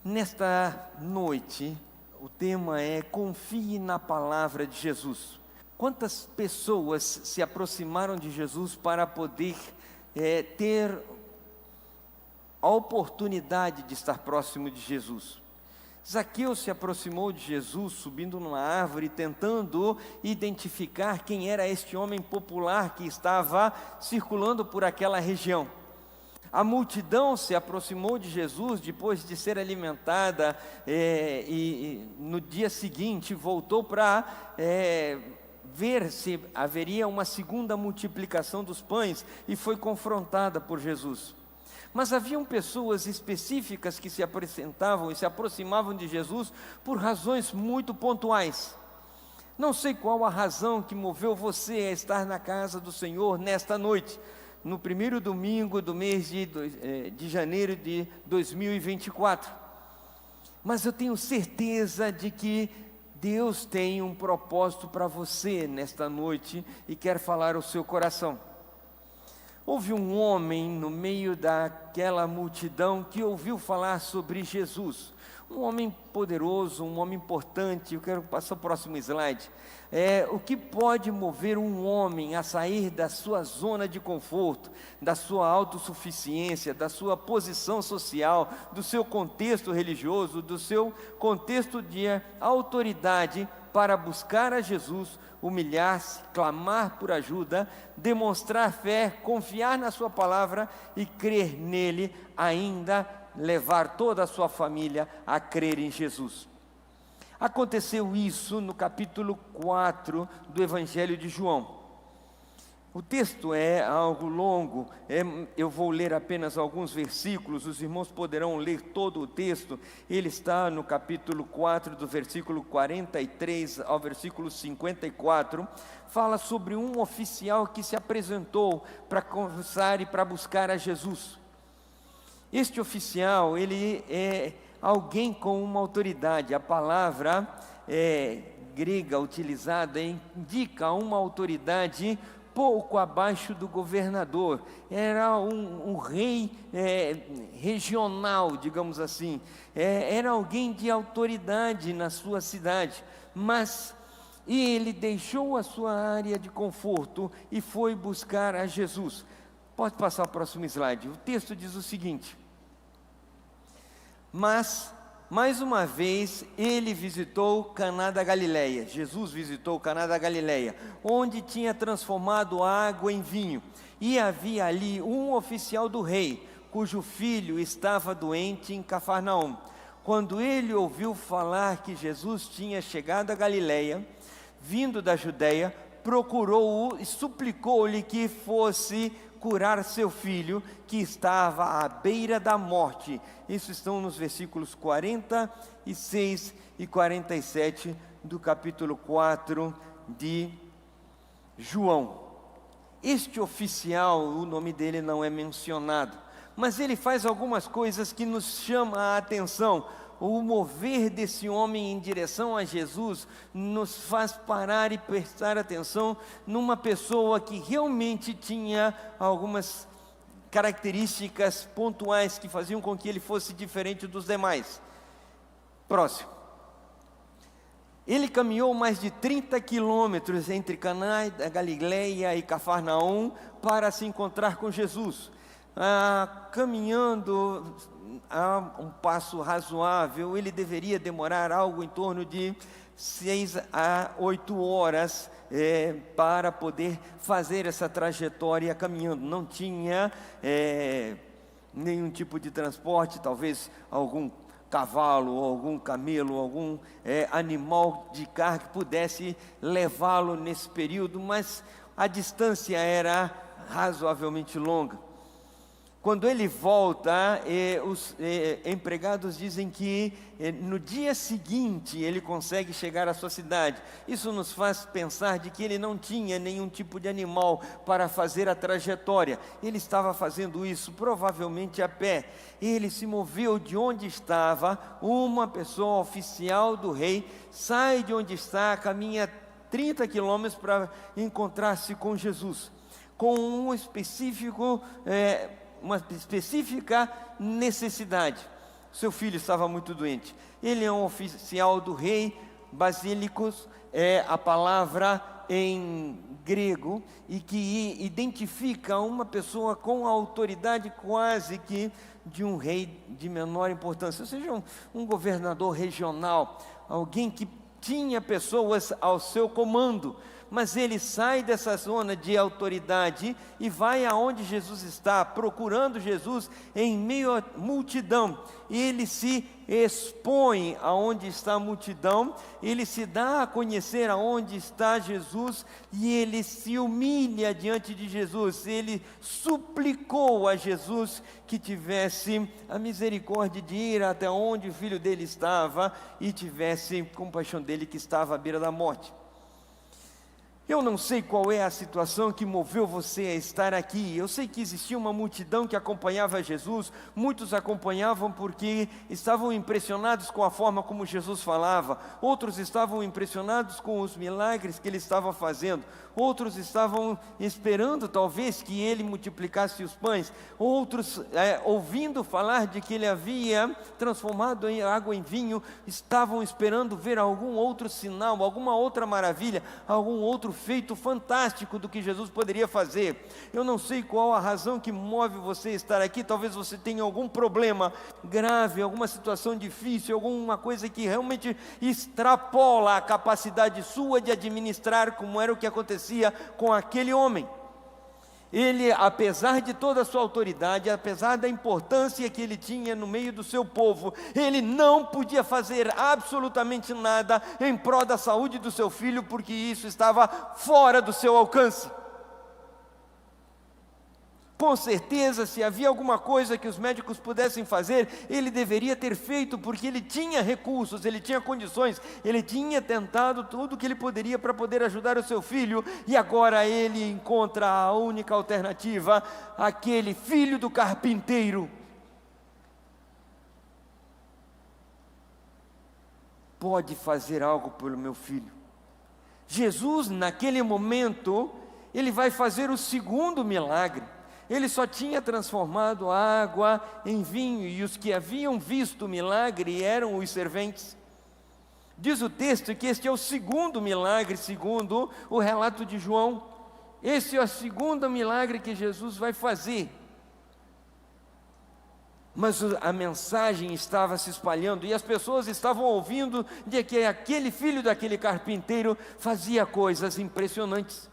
Nesta noite, o tema é confie na palavra de Jesus. Quantas pessoas se aproximaram de Jesus para poder ter a oportunidade de estar próximo de Jesus? Zaqueu se aproximou de Jesus, subindo numa árvore, tentando identificar quem era este homem popular que estava circulando por aquela região. A multidão se aproximou de Jesus depois de ser alimentada e no dia seguinte voltou para ver se haveria uma segunda multiplicação dos pães e foi confrontada por Jesus. Mas haviam pessoas específicas que se apresentavam e se aproximavam de Jesus por razões muito pontuais. Não sei qual a razão que moveu você a estar na casa do Senhor nesta noite, no primeiro domingo do mês de janeiro de 2024. Mas eu tenho certeza de que Deus tem um propósito para você nesta noite e quer falar ao seu coração. Houve um homem no meio daquela multidão que ouviu falar sobre Jesus. Um homem poderoso, um homem importante. Eu quero passar o próximo slide. O que pode mover um homem a sair da sua zona de conforto, da sua autossuficiência, da sua posição social, do seu contexto religioso, do seu contexto de autoridade, para buscar a Jesus, humilhar-se, clamar por ajuda, demonstrar fé, confiar na sua palavra e crer nele, ainda levar toda a sua família a crer em Jesus. Aconteceu isso no capítulo 4 do Evangelho de João. O texto é algo longo, eu vou ler apenas alguns versículos, os irmãos poderão ler todo o texto. Ele está no capítulo 4, do versículo 43 ao versículo 54, fala sobre um oficial que se apresentou para conversar e para buscar a Jesus. Este oficial, ele é alguém com uma autoridade. A palavra grega utilizada indica uma autoridade pouco abaixo do governador. Era um rei regional, digamos assim. Era alguém de autoridade na sua cidade, mas ele deixou a sua área de conforto e foi buscar a Jesus. Pode passar o próximo slide. O texto diz o seguinte: mas, mais uma vez, ele visitou Caná da Galileia. Jesus visitou Caná da Galileia, onde tinha transformado água em vinho. E havia ali um oficial do rei, cujo filho estava doente em Cafarnaum. Quando ele ouviu falar que Jesus tinha chegado a Galileia, vindo da Judeia, procurou-o e suplicou-lhe que fosse curar seu filho, que estava à beira da morte. Isso estão nos versículos 46 e 47 do capítulo 4 de João. Este oficial, o nome dele não é mencionado, mas ele faz algumas coisas que nos chamam a atenção. O mover desse homem em direção a Jesus nos faz parar e prestar atenção numa pessoa que realmente tinha algumas características pontuais que faziam com que ele fosse diferente dos demais. Próximo. Ele caminhou mais de 30 quilômetros entre Caná da Galileia e Cafarnaum para se encontrar com Jesus. Caminhando a um passo razoável, ele deveria demorar algo em torno de 6 a 8 horas para poder fazer essa trajetória caminhando. Não tinha nenhum tipo de transporte, talvez algum cavalo, algum camelo, algum animal de carga que pudesse levá-lo nesse período, mas a distância era razoavelmente longa. Quando ele volta, os empregados dizem que no dia seguinte ele consegue chegar à sua cidade. Isso nos faz pensar de que ele não tinha nenhum tipo de animal para fazer a trajetória. Ele estava fazendo isso provavelmente a pé. Ele se moveu de onde estava, uma pessoa oficial do rei, sai de onde está, caminha 30 quilômetros para encontrar-se com Jesus, com uma específica necessidade. Seu filho estava muito doente. Ele é um oficial do rei. Basílicos é a palavra em grego e que identifica uma pessoa com a autoridade quase que de um rei de menor importância, ou seja, um governador regional, alguém que tinha pessoas ao seu comando. Mas ele sai dessa zona de autoridade e vai aonde Jesus está, procurando Jesus em meio à multidão. Ele se expõe aonde está a multidão, ele se dá a conhecer aonde está Jesus e ele se humilha diante de Jesus. Ele suplicou a Jesus que tivesse a misericórdia de ir até onde o filho dele estava e tivesse compaixão dele que estava à beira da morte. Eu não sei qual é a situação que moveu você a estar aqui. Eu sei que existia uma multidão que acompanhava Jesus. Muitos acompanhavam porque estavam impressionados com a forma como Jesus falava. Outros estavam impressionados com os milagres que ele estava fazendo. Outros estavam esperando talvez que ele multiplicasse os pães. Outros, ouvindo falar de que ele havia transformado água em vinho, estavam esperando ver algum outro sinal, alguma outra maravilha, algum outro feito fantástico do que Jesus poderia fazer. Eu não sei qual a razão que move você a estar aqui. Talvez você tenha algum problema grave, alguma situação difícil, alguma coisa que realmente extrapola a capacidade sua de administrar, como era o que acontecia com aquele homem. Ele, apesar de toda a sua autoridade, apesar da importância que ele tinha no meio do seu povo, ele não podia fazer absolutamente nada em prol da saúde do seu filho, porque isso estava fora do seu alcance. Com certeza, se havia alguma coisa que os médicos pudessem fazer, ele deveria ter feito, porque ele tinha recursos, ele tinha condições, ele tinha tentado tudo o que ele poderia para poder ajudar o seu filho, e agora ele encontra a única alternativa, aquele filho do carpinteiro. Pode fazer algo pelo meu filho. Jesus, naquele momento, ele vai fazer o segundo milagre. Ele só tinha transformado a água em vinho, e os que haviam visto o milagre eram os serventes. Diz o texto que este é o segundo milagre, segundo o relato de João. Esse é o segundo milagre que Jesus vai fazer. Mas a mensagem estava se espalhando, e as pessoas estavam ouvindo de que aquele filho daquele carpinteiro fazia coisas impressionantes.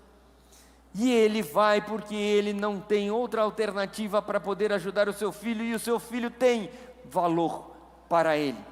E ele vai porque ele não tem outra alternativa para poder ajudar o seu filho, e o seu filho tem valor para ele.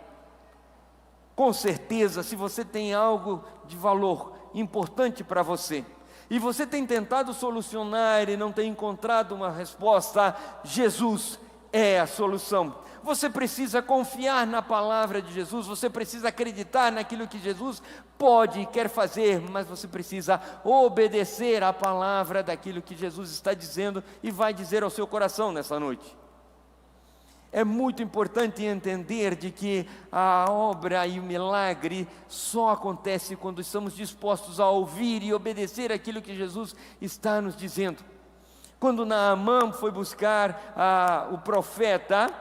Com certeza, se você tem algo de valor importante para você, e você tem tentado solucionar e não tem encontrado uma resposta, Jesus é a solução. Você precisa confiar na palavra de Jesus, você precisa acreditar naquilo que Jesus pode e quer fazer, mas você precisa obedecer à palavra daquilo que Jesus está dizendo e vai dizer ao seu coração nessa noite. É muito importante entender de que a obra e o milagre só acontece quando estamos dispostos a ouvir e obedecer aquilo que Jesus está nos dizendo. Quando Naamã foi buscar o profeta,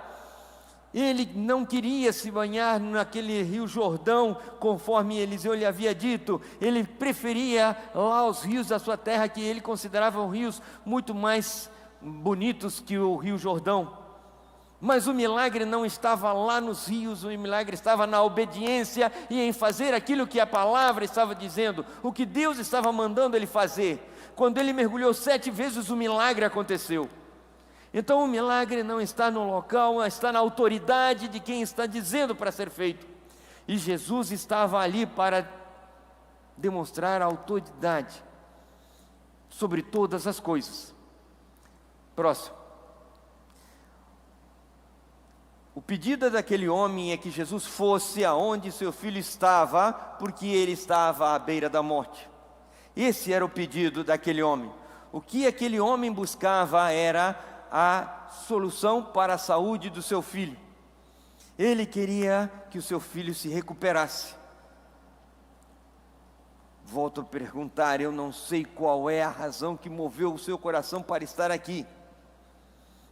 ele não queria se banhar naquele rio Jordão, conforme Eliseu lhe havia dito. Ele preferia lá os rios da sua terra, que ele considerava rios muito mais bonitos que o rio Jordão. Mas o milagre não estava lá nos rios, o milagre estava na obediência e em fazer aquilo que a palavra estava dizendo, o que Deus estava mandando ele fazer. Quando ele mergulhou 7 vezes, o milagre aconteceu. Então o milagre não está no local, mas está na autoridade de quem está dizendo para ser feito. E Jesus estava ali para demonstrar a autoridade sobre todas as coisas. Próximo. O pedido daquele homem é que Jesus fosse aonde seu filho estava, porque ele estava à beira da morte. Esse era o pedido daquele homem. O que aquele homem buscava era a solução para a saúde do seu filho. Ele queria que o seu filho se recuperasse. Volto a perguntar, eu não sei qual é a razão que moveu o seu coração para estar aqui.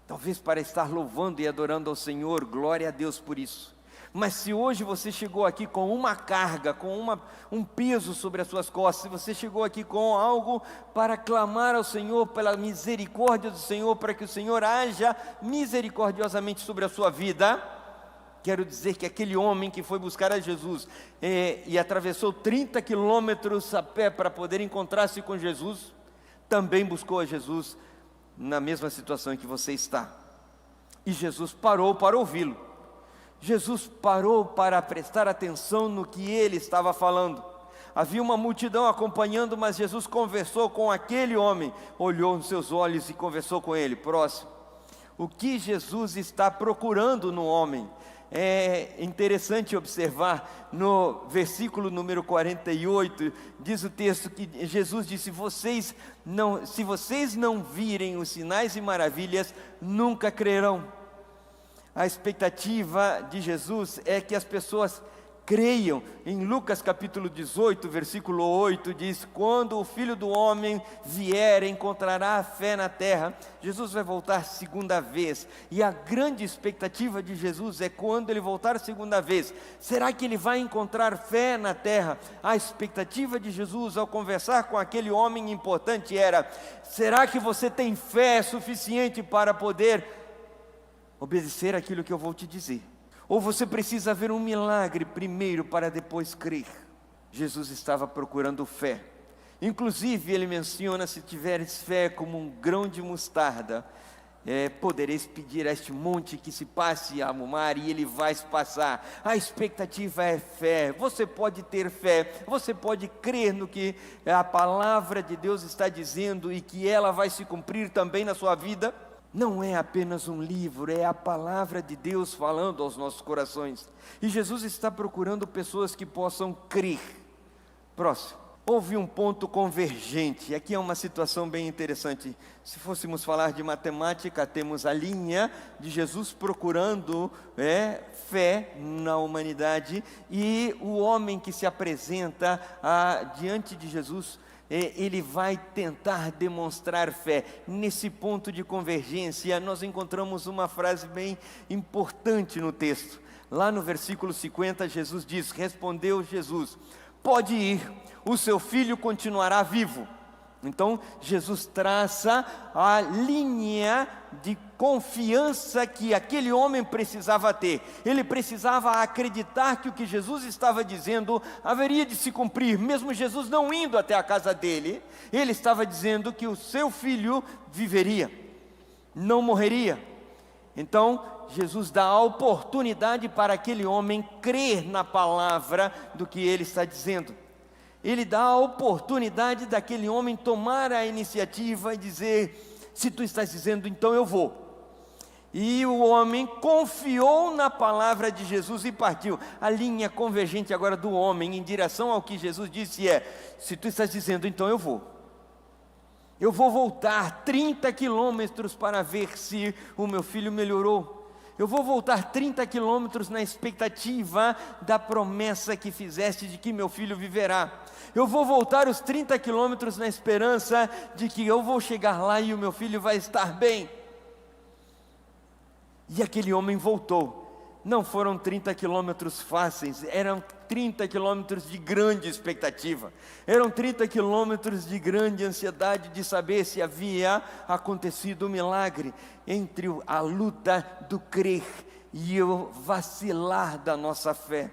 talvez para estar louvando e adorando ao Senhor, glória a Deus por isso. Mas se hoje você chegou aqui com uma carga, com um peso sobre as suas costas, se você chegou aqui com algo para clamar ao Senhor pela misericórdia do Senhor, para que o Senhor haja misericordiosamente sobre a sua vida, quero dizer que aquele homem que foi buscar a Jesus e atravessou 30 quilômetros a pé para poder encontrar-se com Jesus, também buscou a Jesus na mesma situação em que você está. E Jesus parou para ouvi-lo. Jesus parou para prestar atenção no que ele estava falando. Havia uma multidão acompanhando, mas Jesus conversou com aquele homem, olhou nos seus olhos e conversou com ele. Próximo. O que Jesus está procurando no homem? É interessante observar no versículo número 48, diz o texto que Jesus disse: se vocês não virem os sinais e maravilhas, nunca crerão. A expectativa de Jesus é que as pessoas creiam. Em Lucas capítulo 18, versículo 8, diz: quando o Filho do Homem vier, encontrará a fé na terra. Jesus vai voltar segunda vez, e a grande expectativa de Jesus é quando ele voltar segunda vez, será que ele vai encontrar fé na terra? A expectativa de Jesus ao conversar com aquele homem importante era: será que você tem fé suficiente para poder obedecer aquilo que eu vou te dizer? Ou você precisa ver um milagre primeiro para depois crer? Jesus estava procurando fé. Inclusive ele menciona: se tiveres fé como um grão de mostarda, podereis pedir a este monte que se passe ao mar, e ele vai se passar. A expectativa é fé. Você pode ter fé, você pode crer no que a palavra de Deus está dizendo e que ela vai se cumprir também na sua vida. Não é apenas um livro, é a palavra de Deus falando aos nossos corações. E Jesus está procurando pessoas que possam crer. Próximo. Houve um ponto convergente. Aqui é uma situação bem interessante. Se fôssemos falar de matemática, temos a linha de Jesus procurando fé na humanidade, e o homem que se apresenta diante de Jesus, ele vai tentar demonstrar fé. Nesse ponto de convergência, nós encontramos uma frase bem importante no texto. Lá no versículo 50, Jesus diz: respondeu Jesus: pode ir, o seu filho continuará vivo. Então Jesus traça a linha de confiança que aquele homem precisava ter. Ele precisava acreditar que o que Jesus estava dizendo haveria de se cumprir. Mesmo Jesus não indo até a casa dele, ele estava dizendo que o seu filho viveria, não morreria. Então Jesus dá a oportunidade para aquele homem crer na palavra do que ele está dizendo. Ele dá a oportunidade daquele homem tomar a iniciativa e dizer: se tu estás dizendo, então eu vou. E o homem confiou na palavra de Jesus e partiu. A linha convergente agora do homem em direção ao que Jesus disse se tu estás dizendo, então eu vou. Eu vou voltar 30 quilômetros para ver se o meu filho melhorou. Eu vou voltar 30 quilômetros na expectativa da promessa que fizeste de que meu filho viverá. Eu vou voltar os 30 quilômetros na esperança de que eu vou chegar lá e o meu filho vai estar bem. E aquele homem voltou. Não foram 30 quilômetros fáceis, eram 30 quilômetros de grande expectativa. Eram 30 quilômetros de grande ansiedade de saber se havia acontecido um milagre, entre a luta do crer e o vacilar da nossa fé.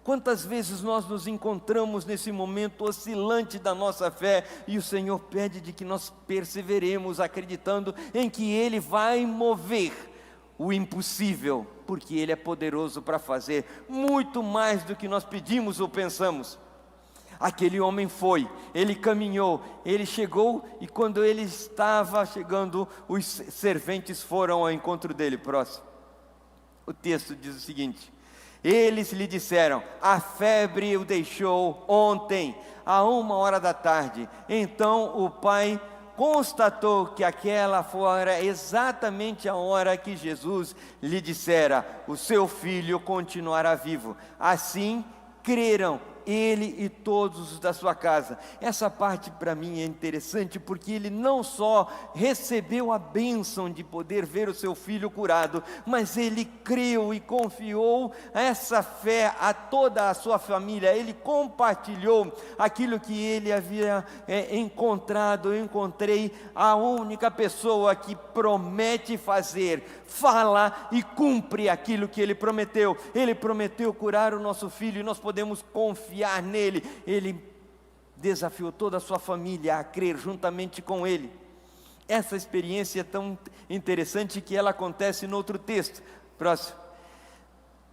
Quantas vezes nós nos encontramos nesse momento oscilante da nossa fé, e o Senhor pede de que nós perseveremos acreditando em que Ele vai mover o impossível, porque Ele é poderoso para fazer muito mais do que nós pedimos ou pensamos. Aquele homem foi, ele caminhou, ele chegou, e quando ele estava chegando, os serventes foram ao encontro dele. Próximo. O texto diz o seguinte: eles lhe disseram: a febre o deixou ontem, à 1h da tarde. Então o pai constatou que aquela fora exatamente a hora que Jesus lhe dissera: o seu filho continuará vivo. Assim creram ele e todos os da sua casa. Essa parte para mim é interessante, porque ele não só recebeu a bênção de poder ver o seu filho curado, mas ele creu e confiou essa fé a toda a sua família. Ele compartilhou aquilo que ele havia encontrado. Eu encontrei a única pessoa que promete fazer, fala e cumpre aquilo que ele prometeu. Ele prometeu curar o nosso filho e nós podemos confiar nele. Ele desafiou toda a sua família a crer juntamente com ele. Essa experiência é tão interessante que ela acontece no outro texto. Próximo.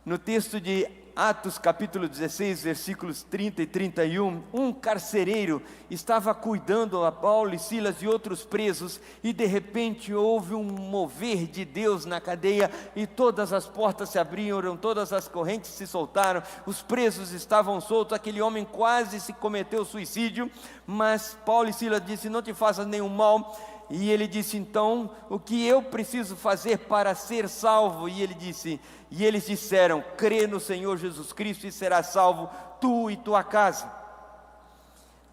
No texto de Atos capítulo 16, versículos 30 e 31, um carcereiro estava cuidando a Paulo e Silas e outros presos, e de repente houve um mover de Deus na cadeia, e todas as portas se abriram, todas as correntes se soltaram, os presos estavam soltos. Aquele homem quase se cometeu suicídio, mas Paulo e Silas disse: não te faças nenhum mal. E ele disse: então, o que eu preciso fazer para ser salvo? E eles disseram: crê no Senhor Jesus Cristo e serás salvo, tu e tua casa.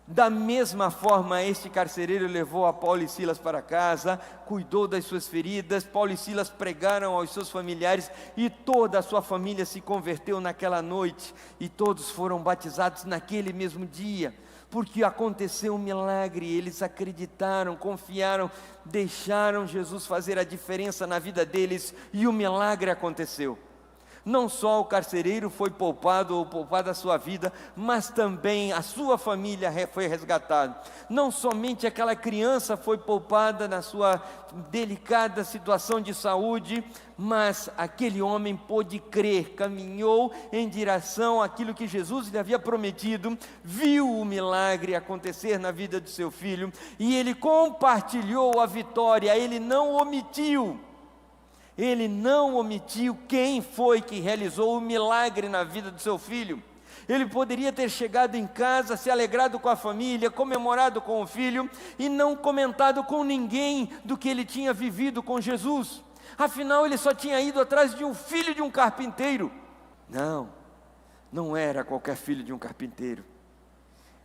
Da mesma forma, este carcereiro levou a Paulo e Silas para casa, cuidou das suas feridas. Paulo e Silas pregaram aos seus familiares, e toda a sua família se converteu naquela noite, e todos foram batizados naquele mesmo dia, porque aconteceu um milagre. Eles acreditaram, confiaram, deixaram Jesus fazer a diferença na vida deles, e o milagre aconteceu. Não só o carcereiro foi poupado ou poupada a sua vida, mas também a sua família foi resgatada. Não somente aquela criança foi poupada na sua delicada situação de saúde, mas aquele homem pôde crer, caminhou em direção àquilo que Jesus lhe havia prometido, viu o milagre acontecer na vida do seu filho, e ele compartilhou a vitória. Ele não omitiu quem foi que realizou o milagre na vida do seu filho. Ele poderia ter chegado em casa, se alegrado com a família, comemorado com o filho, e não comentado com ninguém do que ele tinha vivido com Jesus. Afinal, ele só tinha ido atrás de um filho de um carpinteiro. Não era qualquer filho de um carpinteiro.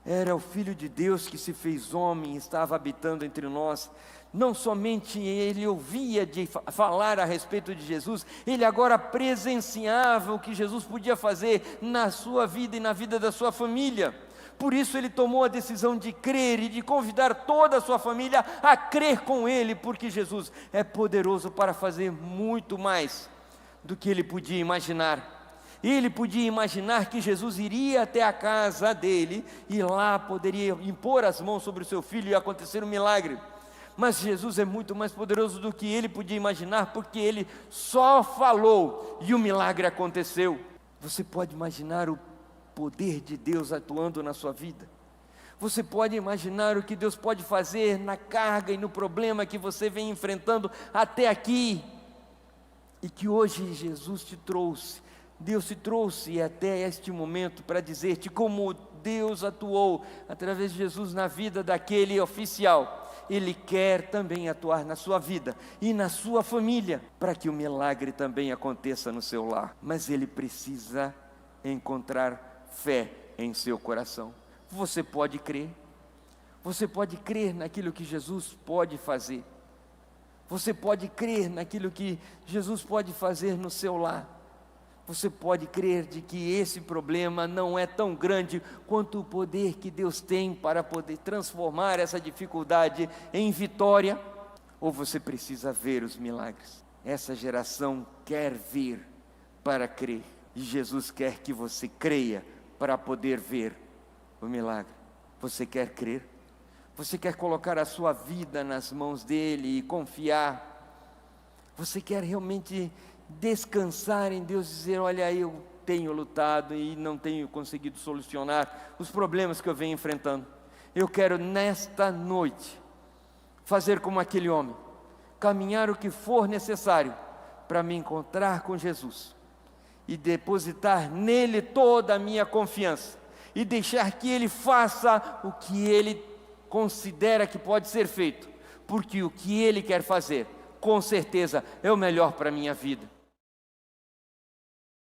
Era o Filho de Deus que se fez homem e estava habitando entre nós. Não somente ele ouvia de falar a respeito de Jesus, ele agora presenciava o que Jesus podia fazer na sua vida e na vida da sua família. Por isso ele tomou a decisão de crer e de convidar toda a sua família a crer com ele, porque Jesus é poderoso para fazer muito mais do que ele podia imaginar. Ele podia imaginar que Jesus iria até a casa dele e lá poderia impor as mãos sobre o seu filho e acontecer um milagre. Mas Jesus é muito mais poderoso do que ele podia imaginar, porque ele só falou e o milagre aconteceu. Você pode imaginar o poder de Deus atuando na sua vida? Você pode imaginar o que Deus pode fazer na carga e no problema que você vem enfrentando até aqui, e que hoje Jesus te trouxe? Deus te trouxe até este momento para dizer-te como Deus atuou através de Jesus na vida daquele oficial. Ele quer também atuar na sua vida e na sua família, para que o milagre também aconteça no seu lar. Mas ele precisa encontrar fé em seu coração. Você pode crer naquilo que Jesus pode fazer. Você pode crer naquilo que Jesus pode fazer no seu lar. Você pode crer de que esse problema não é tão grande quanto o poder que Deus tem para poder transformar essa dificuldade em vitória? Ou você precisa ver os milagres? Essa geração quer ver para crer, e Jesus quer que você creia para poder ver o milagre. Você quer crer? Você quer colocar a sua vida nas mãos dele e confiar? Você quer realmente descansar em Deus, dizer: olha, eu tenho lutado e não tenho conseguido solucionar os problemas que eu venho enfrentando. Eu quero nesta noite fazer como aquele homem, caminhar o que for necessário para me encontrar com Jesus e depositar nele toda a minha confiança e deixar que ele faça o que ele considera que pode ser feito, porque o que ele quer fazer, com certeza, é o melhor para a minha vida.